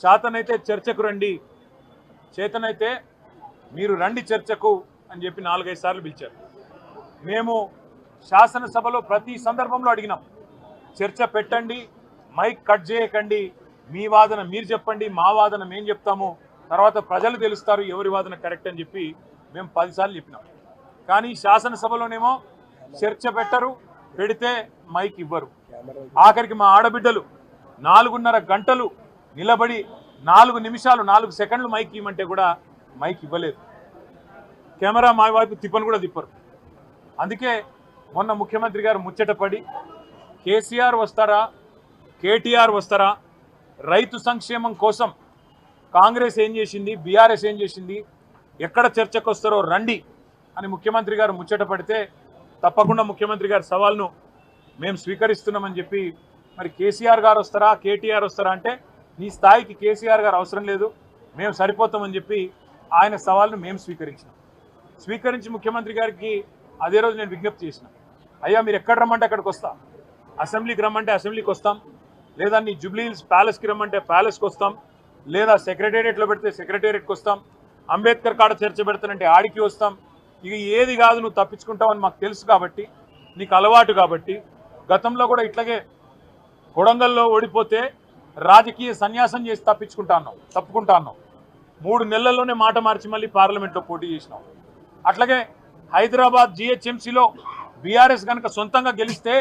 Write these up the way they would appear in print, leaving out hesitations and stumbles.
చాతనైతే చర్చకు రండి, చేతనైతే మీరు రండి చర్చకు అని చెప్పి 4-5 సార్లు పిలిచారు. మేము శాసనసభలో ప్రతి సందర్భంలో అడిగినాం, చర్చ పెట్టండి, మైక్ కట్ చేయకండి, మీ వాదన మీరు చెప్పండి, మా వాదన మేము చెప్తాము, తర్వాత ప్రజలు తెలుస్తారు ఎవరి వాదన కరెక్ట్ అని చెప్పి మేము 10 సార్లు చెప్పినాం. కానీ శాసనసభలోనేమో చర్చ పెట్టరు, పెడితే మైక్ ఇవ్వరు. ఆఖరికి మా ఆడబిడ్డలు 4.5 గంటలు నిలబడి 4 నిమిషాలు 4 సెకండ్లు మైక్ ఇవ్వమంటే కూడా మైక్ ఇవ్వలేదు. కెమెరా మా వైపు తిప్పను కూడా తిప్పరు. అందుకే మొన్న ముఖ్యమంత్రి గారు ముచ్చటపడి కేసీఆర్ వస్తారా, కేటీఆర్ వస్తారా, రైతు సంక్షేమం కోసం కాంగ్రెస్ ఏం చేసింది, బీఆర్ఎస్ ఏం చేసింది, ఎక్కడ చర్చకు వస్తారో రండి అని ముఖ్యమంత్రి గారు ముచ్చట పడితే తప్పకుండా ముఖ్యమంత్రి గారి సవాల్ను మేము స్వీకరిస్తున్నామని చెప్పి, మరి కేసీఆర్ గారు వస్తారా, కేటీఆర్ వస్తారా అంటే నీ స్థాయికి కేసీఆర్ గారు అవసరం లేదు, మేము సరిపోతామని చెప్పి ఆయన సవాల్ను మేము స్వీకరించి ముఖ్యమంత్రి గారికి అదే రోజు నేను విజ్ఞప్తి చేసిన, అయ్యా మీరు ఎక్కడ రమ్మంటే అక్కడికి వస్తా, అసెంబ్లీకి రమ్మంటే అసెంబ్లీకి వస్తాం, లేదా నీ జూబ్లీ హిల్స్ ప్యాలెస్కి రమ్మంటే ప్యాలెస్కి వస్తాం, లేదా సెక్రటేరియట్లో పెడితే సెక్రటేరియట్కి వస్తాం, అంబేద్కర్ కాడ చర్చ పెడతానంటే ఆడికి వస్తాం. ఇక ఏది కాదు నువ్వు తప్పించుకుంటావని మాకు తెలుసు కాబట్టి, నీకు అలవాటు కాబట్టి, గతంలో కూడా ఇట్లాగే కొడంగల్లో ఓడిపోతే రాజకీయ సన్యాసం చేసి తప్పుకుంటా అన్నావు. 3 నెలల్లోనే మాట మార్చి మళ్ళీ పార్లమెంట్లో పోటీ చేసినావు. అట్లాగే హైదరాబాద్ GHMCలో బీఆర్ఎస్ కనుక సొంతంగా గెలిస్తే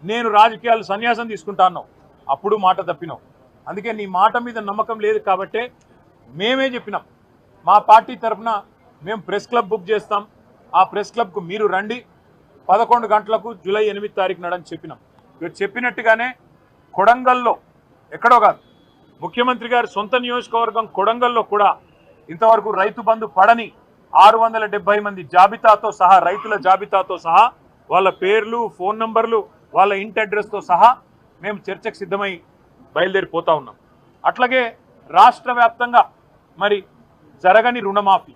నేను రాజకీయాలు సన్యాసం తీసుకుంటా అన్నావు, అప్పుడు మాట తప్పినావు. అందుకే నీ మాట మీద నమ్మకం లేదు కాబట్టే మేమే చెప్పినాం, మా పార్టీ తరఫున మేము ప్రెస్ క్లబ్ బుక్ చేస్తాం, ఆ ప్రెస్ క్లబ్కు మీరు రండి 11 గంటలకు జూలై 8 తారీఖు నాడని చెప్పినాం. మీరు చెప్పినట్టుగానే కొడంగల్లో ఎక్కడో కాదు, ముఖ్యమంత్రి గారి సొంత నియోజకవర్గం కొడంగల్లో కూడా ఇంతవరకు రైతు బంధు పడని 670 మంది జాబితాతో సహా, రైతుల జాబితాతో సహా, వాళ్ళ పేర్లు, ఫోన్ నంబర్లు, వాళ్ళ ఇంటి అడ్రస్తో సహా మేము చర్చకు సిద్ధమై బయలుదేరిపోతా ఉన్నాం. అట్లాగే రాష్ట్ర వ్యాప్తంగా మరి జరగని రుణమాఫీ,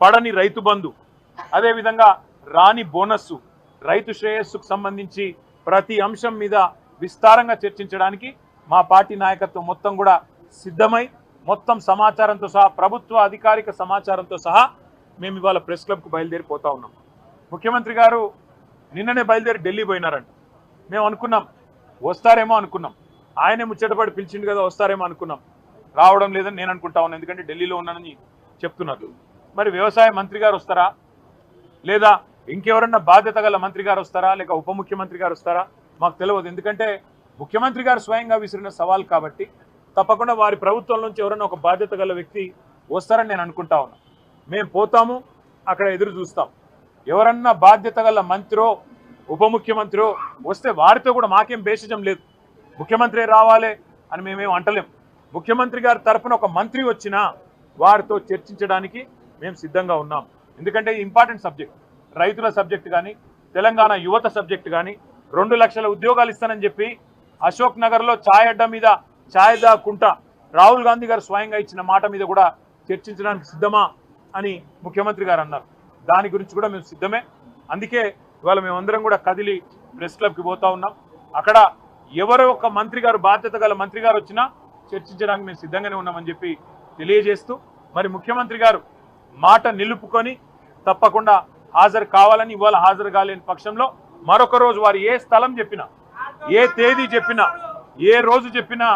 పడని రైతు బంధు, అదేవిధంగా రాని బోనస్సు, రైతు శ్రేయస్సుకు సంబంధించి ప్రతి అంశం మీద విస్తారంగా చర్చించడానికి మా పార్టీ నాయకత్వం మొత్తం కూడా సిద్ధమై, మొత్తం సమాచారంతో సహా, ప్రభుత్వ అధికారిక సమాచారంతో సహా మేము ఇవాళ ప్రెస్ క్లబ్కు బయలుదేరిపోతా ఉన్నాం. ముఖ్యమంత్రి గారు నిన్ననే బయలుదేరి ఢిల్లీ పోయినారంట. మేము అనుకున్నాం వస్తారేమో అనుకున్నాం, ఆయనే ముచ్చటపడి పిలిచిండు కదా వస్తారేమో అనుకున్నాం, రావడం లేదని నేను అనుకుంటా ఉన్నాను, ఎందుకంటే ఢిల్లీలో ఉన్నానని చెప్తున్నారు. మరి వ్యవసాయ మంత్రి గారు వస్తారా, లేదా ఇంకెవరన్నా బాధ్యత గల మంత్రి గారు వస్తారా, లేక ఉప ముఖ్యమంత్రి గారు వస్తారా మాకు తెలియదు. ఎందుకంటే ముఖ్యమంత్రి గారు స్వయంగా విసిరిన సవాల్ కాబట్టి తప్పకుండా వారి ప్రభుత్వం నుంచి ఎవరైనా ఒక బాధ్యత గల వ్యక్తి వస్తారని నేను అనుకుంటా ఉన్నా. మేము పోతాము, అక్కడ ఎదురు చూస్తాం. ఎవరన్నా బాధ్యత గల మంత్రో ఉప ముఖ్యమంత్రో వస్తే వారితో కూడా మాకేం భేషజం లేదు, ముఖ్యమంత్రి రావాలి అని మేమేం అంటలేం. ముఖ్యమంత్రి గారి తరఫున ఒక మంత్రి వచ్చినా వారితో చర్చించడానికి మేము సిద్ధంగా ఉన్నాం. ఎందుకంటే ఇంపార్టెంట్ సబ్జెక్ట్, రైతుల సబ్జెక్ట్ కానీ, తెలంగాణ యువత సబ్జెక్ట్ కానీ, 2 లక్షల ఉద్యోగాలు ఇస్తానని చెప్పి అశోక్ నగర్లో ఛాయ్ అడ్డా మీద ఛాయ్ దాక్కుంటా రాహుల్ గాంధీ గారు స్వయంగా ఇచ్చిన మాట మీద కూడా చర్చించడానికి సిద్ధమా అని ముఖ్యమంత్రి గారు అన్నారు. దాని గురించి కూడా మేము సిద్ధమే. అందుకే ఇవాళ మేమందరం కూడా కదిలి ప్రెస్ క్లబ్కి పోతా ఉన్నాం. అక్కడ ఎవరో ఒక మంత్రి గారు, బాధ్యత గల మంత్రి గారు వచ్చినా చర్చించడానికి మేము సిద్ధంగానే ఉన్నామని చెప్పి తెలియజేస్తూ, మరి ముఖ్యమంత్రి గారు మాట నిలుపుకొని తప్పకుండా హాజరు కావాలని, ఇవాళ హాజరు కాలేని పక్షంలో మరొక రోజు వారు ఏ స్థలం చెప్పినా, ఏ తేదీ చెప్పినా, ఏ రోజు చెప్పినా,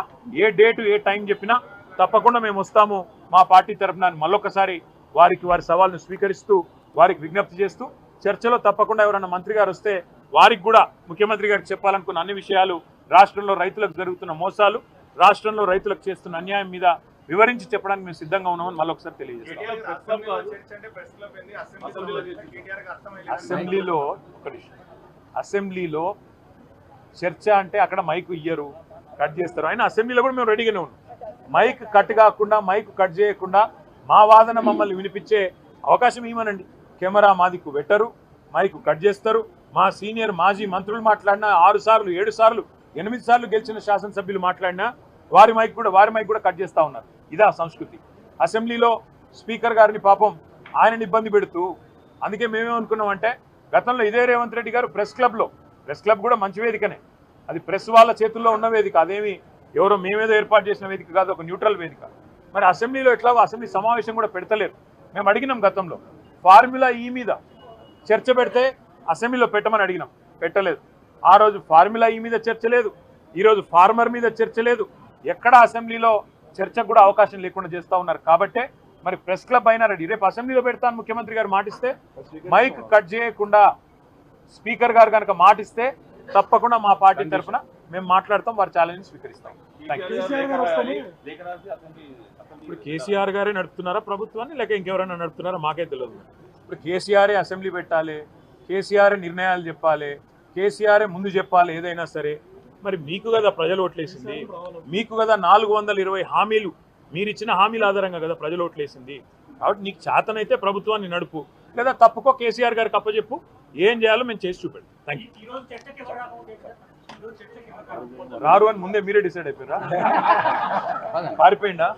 ఏ డేటు ఏ టైం చెప్పినా తప్పకుండా మేము వస్తాము మా పార్టీ తరఫున మళ్ళొకసారి వారి సవాల్ను స్వీకరిస్తూ, వారికి విజ్ఞప్తి చేస్తూ, చర్చలో తప్పకుండా ఎవరైనా మంత్రి గారు వస్తే వారికి కూడా ముఖ్యమంత్రి గారికి చెప్పాలనుకున్న అన్ని విషయాలు, రాష్ట్రంలో రైతులకు జరుగుతున్న మోసాలు, రాష్ట్రంలో రైతులకు చేస్తున్న అన్యాయం మీద వివరించి చెప్పడానికి మేము సిద్ధంగా ఉన్నామని మళ్ళొకసారి తెలియజేస్తాం. అసెంబ్లీలో చర్చ అంటే అక్కడ మైక్ ఇయ్యరు, కట్ చేస్తారు. అయినా అసెంబ్లీలో కూడా మేము రెడీగానే ఉన్నాం. మైక్ కట్ కాకుండా, మైక్ కట్ చేయకుండా మా వాదన మమ్మల్ని వినిపించే అవకాశం ఇవ్వనండి. కెమెరా మాదికు పెట్టరు, మైక్ కట్ చేస్తారు. మా సీనియర్ మాజీ మంత్రులు మాట్లాడినా 6 సార్లు 7 సార్లు 8 సార్లు గెలిచిన శాసనసభ్యులు మాట్లాడినా వారి మైక్ కూడా కట్ చేస్తూ ఉన్నారు. ఇదా సంస్కృతి. అసెంబ్లీలో స్పీకర్ గారిని పాపం ఆయనని ఇబ్బంది పెడుతూ, అందుకే మేమేమనుకున్నామంటే గతంలో ఇదే రేవంత్ రెడ్డి గారు ప్రెస్ క్లబ్ కూడా మంచి వేదికనే, అది ప్రెస్ వాళ్ళ చేతుల్లో ఉన్న వేదిక, అదేమి ఎవరో మేమేదో ఏర్పాటు చేసిన వేదిక కాదు, ఒక న్యూట్రల్ వేదిక. మరి అసెంబ్లీలో ఎట్లాగో అసెంబ్లీ సమావేశం కూడా పెడతలేరు. మేము అడిగినాం గతంలో ఫార్ములా ఈ మీద చర్చ పెడితే అసెంబ్లీలో పెట్టమని అడిగినాం, పెట్టలేదు. ఆ రోజు ఫార్ములా ఈ మీద చర్చ లేదు, ఈరోజు ఫార్మర్ మీద చర్చ లేదు. ఎక్కడ అసెంబ్లీలో చర్చకు కూడా అవకాశం లేకుండా చేస్తూ ఉన్నారు. కాబట్టే మరి ప్రెస్ క్లబ్ అయినా రెడీ, రేపు అసెంబ్లీలో పెడతాను ముఖ్యమంత్రి గారు మాటిస్తే, మైక్ కట్ చేయకుండా స్పీకర్ గారు కనుక మాటిస్తే తప్పకుండా మా పార్టీ తరఫున మేము మాట్లాడతాం, వారి ఛాలెంజ్ స్వీకరిస్తాం. ఇప్పుడు కేసీఆర్ గారే నడుపుతున్నారా ప్రభుత్వాన్ని, లేక ఇంకెవరైనా నడుపుతున్నారా మాకే తెలియదు. ఇప్పుడు కేసీఆరే అసెంబ్లీ పెట్టాలి, కేసీఆర్ నిర్ణయాలు చెప్పాలి, కేసీఆర్ ముందు చెప్పాలి ఏదైనా సరే. మరి మీకు కదా ప్రజలు ఓట్లేసింది, మీకు కదా 420 హామీలు, మీరు ఇచ్చిన హామీల ఆధారంగా కదా ప్రజలు ఓట్లేసింది. కాబట్టి నీకు చేతనైతే ప్రభుత్వాన్ని నడుపు, లేదా తప్పుకో కేసీఆర్ గారికి అప్పచెప్పు, ఏం చేయాలో మేము చేసి చూపెట్టాం. Thank you. రారు అని ముందే మీరే డిసైడ్ అయిపోయారా? పారిపోయిందా?